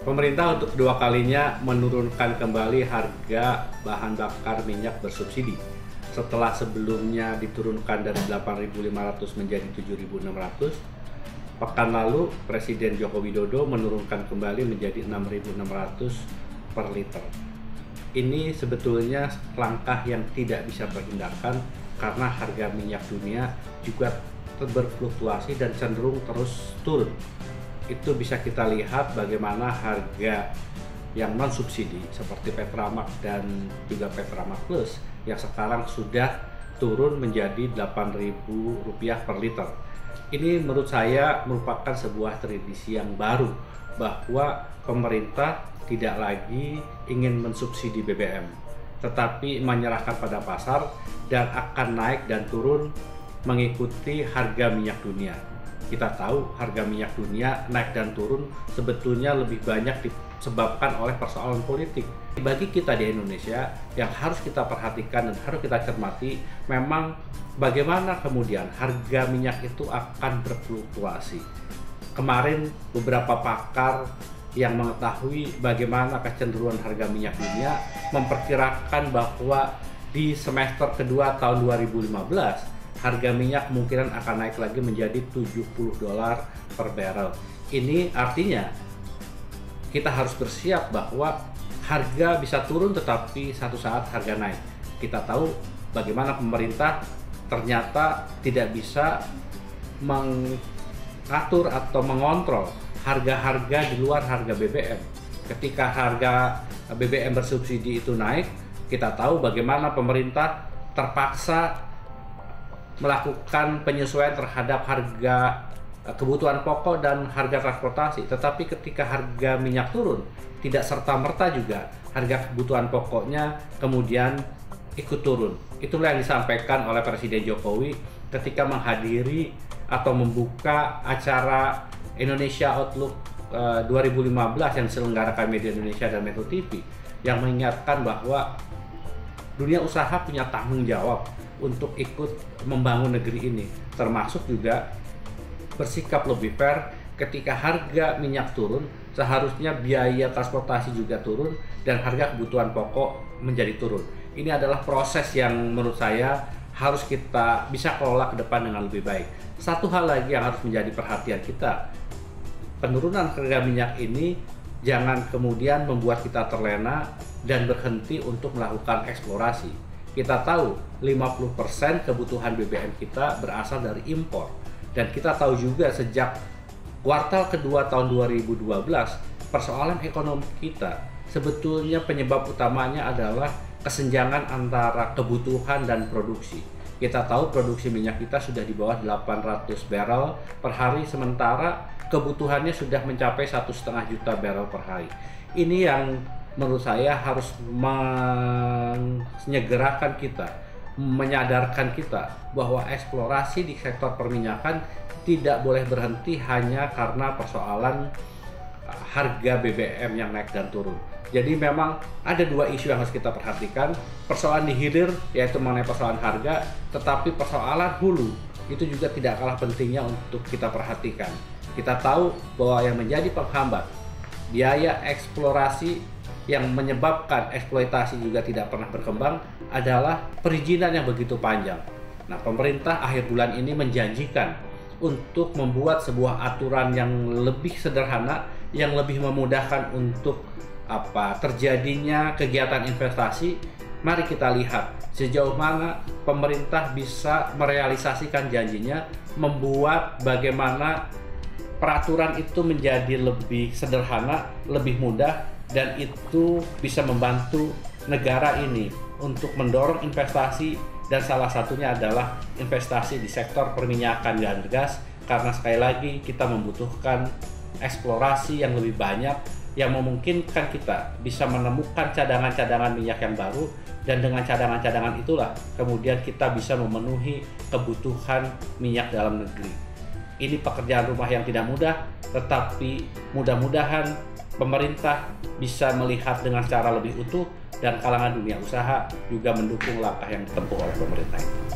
Pemerintah untuk kedua kalinya menurunkan kembali harga bahan bakar minyak bersubsidi. Setelah sebelumnya diturunkan dari 8.500 menjadi 7.600, pekan lalu Presiden Joko Widodo menurunkan kembali menjadi 6.600 per liter. Ini sebetulnya langkah yang tidak bisa terhindarkan karena harga minyak dunia juga berfluktuasi dan cenderung terus turun. Itu bisa kita lihat bagaimana harga yang non subsidi seperti Petramax dan juga Petramax Plus yang sekarang sudah turun menjadi Rp8.000 per liter. Ini menurut saya merupakan sebuah tradisi yang baru bahwa pemerintah tidak lagi ingin mensubsidi BBM, tetapi menyerahkan pada pasar dan akan naik dan turun mengikuti harga minyak dunia. Kita tahu harga minyak dunia naik dan turun sebetulnya lebih banyak disebabkan oleh persoalan politik. Bagi kita di Indonesia yang harus kita perhatikan dan harus kita cermati, memang bagaimana kemudian harga minyak itu akan berfluktuasi. Kemarin beberapa pakar yang mengetahui bagaimana kecenderungan harga minyak dunia memperkirakan bahwa di semester kedua tahun 2015 harga minyak kemungkinan akan naik lagi menjadi $70 per barrel. Ini artinya kita harus bersiap bahwa harga bisa turun tetapi satu saat harga naik. Kita tahu bagaimana pemerintah ternyata tidak bisa mengatur atau mengontrol harga-harga di luar harga BBM. Ketika harga BBM bersubsidi itu naik, kita tahu bagaimana pemerintah terpaksa melakukan penyesuaian terhadap harga kebutuhan pokok dan harga transportasi. Tetapi ketika harga minyak turun, tidak serta-merta juga harga kebutuhan pokoknya kemudian ikut turun. Itulah yang disampaikan oleh Presiden Jokowi ketika menghadiri atau membuka acara Indonesia Outlook 2015 yang diselenggarakan Media Indonesia dan Metro TV, yang mengingatkan bahwa dunia usaha punya tanggung jawab untuk ikut membangun negeri ini, termasuk juga bersikap lebih fair. Ketika harga minyak turun, seharusnya biaya transportasi juga turun dan harga kebutuhan pokok menjadi turun. Ini adalah proses yang menurut saya harus kita bisa kelola ke depan dengan lebih baik. Satu hal lagi yang harus menjadi perhatian kita, penurunan harga minyak ini jangan kemudian membuat kita terlena dan berhenti untuk melakukan eksplorasi. Kita tahu 50% kebutuhan BBM kita berasal dari impor. Dan kita tahu juga sejak kuartal kedua tahun 2012, persoalan ekonomi kita sebetulnya penyebab utamanya adalah kesenjangan antara kebutuhan dan produksi. Kita tahu produksi minyak kita sudah di bawah 800 barrel per hari, sementara kebutuhannya sudah mencapai 1,5 juta barrel per hari. Ini yang menurut saya harus menyegerakan kita, menyadarkan kita bahwa eksplorasi di sektor perminyakan tidak boleh berhenti hanya karena persoalan harga BBM yang naik dan turun. Jadi memang ada dua isu yang harus kita perhatikan, persoalan di hilir yaitu mengenai persoalan harga, tetapi persoalan hulu itu juga tidak kalah pentingnya untuk kita perhatikan. Kita tahu bahwa yang menjadi penghambat biaya eksplorasi yang menyebabkan eksploitasi juga tidak pernah berkembang adalah perizinan yang begitu panjang. Nah, pemerintah akhir bulan ini menjanjikan untuk membuat sebuah aturan yang lebih sederhana, yang lebih memudahkan untuk terjadinya kegiatan investasi. Mari kita lihat sejauh mana pemerintah bisa merealisasikan janjinya, membuat bagaimana peraturan itu menjadi lebih sederhana, lebih mudah, dan itu bisa membantu negara ini untuk mendorong investasi, dan salah satunya adalah investasi di sektor perminyakan dan gas, karena sekali lagi kita membutuhkan eksplorasi yang lebih banyak yang memungkinkan kita bisa menemukan cadangan-cadangan minyak yang baru, dan dengan cadangan-cadangan itulah kemudian kita bisa memenuhi kebutuhan minyak dalam negeri. Ini pekerjaan rumah yang tidak mudah, tetapi mudah-mudahan pemerintah bisa melihat dengan cara lebih utuh dan kalangan dunia usaha juga mendukung langkah yang ditempuh oleh pemerintah ini.